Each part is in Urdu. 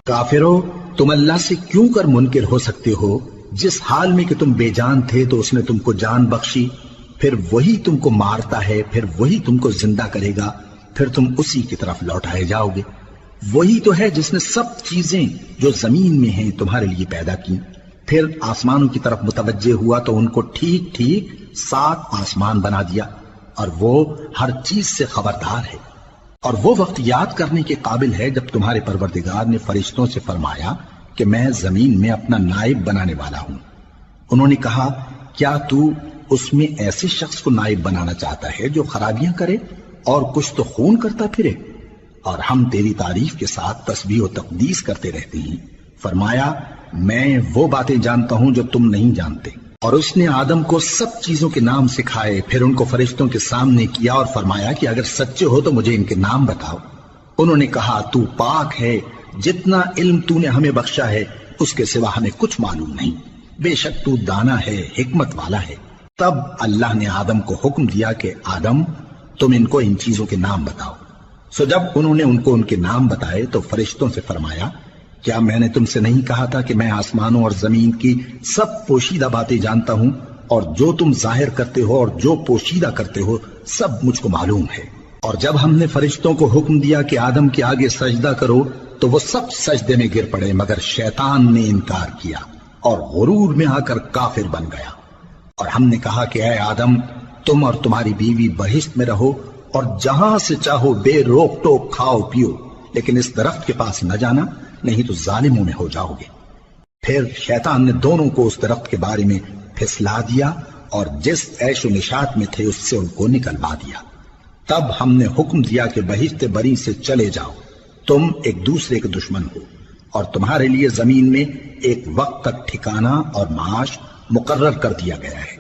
کافرو، تم اللہ سے کیوں کر منکر ہو سکتے ہو؟ جس حال میں کہ تم بے جان تھے تو اس نے تم کو جان بخشی، پھر وہی تم کو مارتا ہے، پھر وہی تم کو زندہ کرے گا، پھر تم اسی کی طرف لوٹائے جاؤ گے۔ وہی تو ہے جس نے سب چیزیں جو زمین میں ہیں تمہارے لیے پیدا کی، پھر آسمانوں کی طرف متوجہ ہوا تو ان کو ٹھیک ٹھیک 7 آسمان بنا دیا، اور وہ ہر چیز سے خبردار ہے۔ اور وہ وقت یاد کرنے کے قابل ہے جب تمہارے پروردگار نے فرشتوں سے فرمایا کہ میں زمین میں اپنا نائب بنانے والا ہوں۔ انہوں نے کہا، کیا تو اس میں ایسے شخص کو نائب بنانا چاہتا ہے جو خرابیاں کرے اور کچھ تو خون کرتا پھرے؟ اور ہم تیری تعریف کے ساتھ تسبیح و تقدیس کرتے رہتے ہیں۔ فرمایا، میں وہ باتیں جانتا ہوں جو تم نہیں جانتے۔ اور اس نے آدم کو سب چیزوں کے نام سکھائے، پھر ان کو فرشتوں کے سامنے کیا اور فرمایا کہ اگر سچے ہو تو مجھے ان کے نام بتاؤ۔ انہوں نے کہا، تو پاک ہے، جتنا علم تو نے ہمیں بخشا ہے اس کے سوا ہمیں کچھ معلوم نہیں، بے شک تو دانا ہے، حکمت والا ہے۔ تب اللہ نے آدم کو حکم دیا کہ آدم، تم ان کو ان چیزوں کے نام بتاؤ۔ سو جب انہوں نے ان کو ان کے نام بتائے تو فرشتوں سے فرمایا، کیا میں نے تم سے نہیں کہا تھا کہ میں آسمانوں اور زمین کی سب پوشیدہ باتیں جانتا ہوں، اور جو تم ظاہر کرتے ہو اور جو پوشیدہ کرتے ہو سب مجھ کو معلوم ہے۔ اور جب ہم نے فرشتوں کو حکم دیا کہ آدم کے آگے سجدہ کرو تو وہ سب سجدے میں گر پڑے، مگر شیطان نے انکار کیا اور غرور میں آ کر کافر بن گیا۔ اور ہم نے کہا کہ اے آدم، تم اور تمہاری بیوی بہشت میں رہو اور جہاں سے چاہو بے روک ٹوک کھاؤ پیو، لیکن اس درخت کے پاس نہ جانا، نہیں تو ظالموں میں ہو جاؤ گے۔ پھر شیطان نے دونوں کو اس درخت کے بارے میں پھسلا دیا اور جس عیش و نشاط میں تھے اس سے ان کو نکلوا دیا۔ تب ہم نے حکم دیا کہ بہشت بری سے چلے جاؤ، تم ایک دوسرے کے دشمن ہو، اور تمہارے لیے زمین میں ایک وقت تک ٹھکانہ اور معاش مقرر کر دیا گیا ہے۔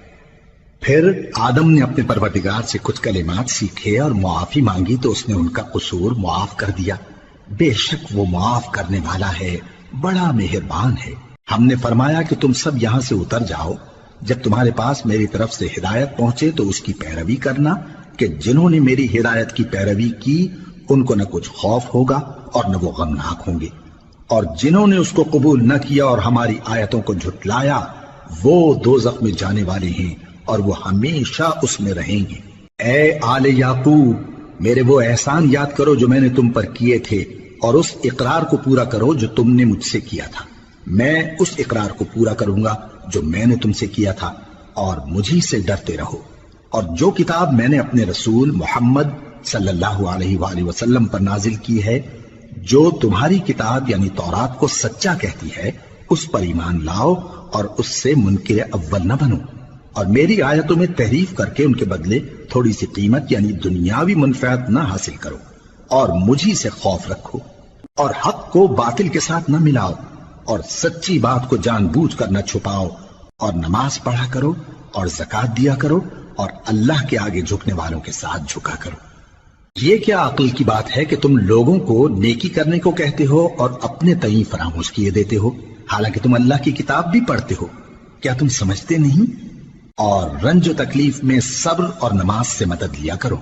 پھر آدم نے اپنے پروردگار سے کچھ کلمات سیکھے اور معافی مانگی تو اس نے ان کا قصور معاف کر دیا۔ بے شک وہ معاف کرنے والا ہے، بڑا مہربان ہے۔ ہم نے فرمایا کہ تم سب یہاں سے اتر جاؤ، جب تمہارے پاس میری طرف سے ہدایت پہنچے تو اس کی پیروی کرنا، کہ جنہوں نے میری ہدایت کی پیروی کی ان کو نہ کچھ خوف ہوگا اور نہ وہ غمناک ہوں گے، اور جنہوں نے اس کو قبول نہ کیا اور ہماری آیتوں کو جھٹلایا وہ دوزخ میں جانے والے ہیں اور وہ ہمیشہ اس میں رہیں گے۔ اے آل یعقوب، میرے وہ احسان یاد کرو جو میں نے تم پر کیے تھے، اور اس اقرار کو پورا کرو جو تم نے مجھ سے کیا تھا۔ میں اس اقرار کو پورا کروں گا جو میں نے تم سے کیا تھا، اور مجھی سے ڈرتے رہو۔ اور جو کتاب میں نے اپنے رسول محمد صلی اللہ علیہ وآلہ وسلم پر نازل کی ہے، جو تمہاری کتاب یعنی تورات کو سچا کہتی ہے، اس پر ایمان لاؤ اور اس سے منکر اول نہ بنو، اور میری آیتوں میں تحریف کر کے ان کے بدلے تھوڑی سی قیمت یعنی دنیاوی منفعت نہ حاصل کرو، اور مجھی سے خوف رکھو، اور حق کو باطل کے ساتھ نہ ملاؤ، اور سچی بات کو جان بوجھ کر نہ چھپاؤ، اور نماز پڑھا کرو اور زکوٰۃ دیا کرو، اور اللہ کے آگے جھکنے والوں کے ساتھ جھکا کرو۔ یہ کیا عقل کی بات ہے کہ تم لوگوں کو نیکی کرنے کو کہتے ہو اور اپنے تئیں فراموش کیے دیتے ہو، حالانکہ تم اللہ کی کتاب بھی پڑھتے ہو؟ کیا تم سمجھتے نہیں؟ اور رنج و تکلیف میں صبر اور نماز سے مدد لیا کرو،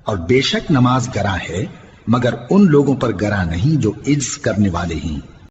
اور بے شک نماز گراں ہے، مگر ان لوگوں پر گراں نہیں جو عجز کرنے والے ہیں۔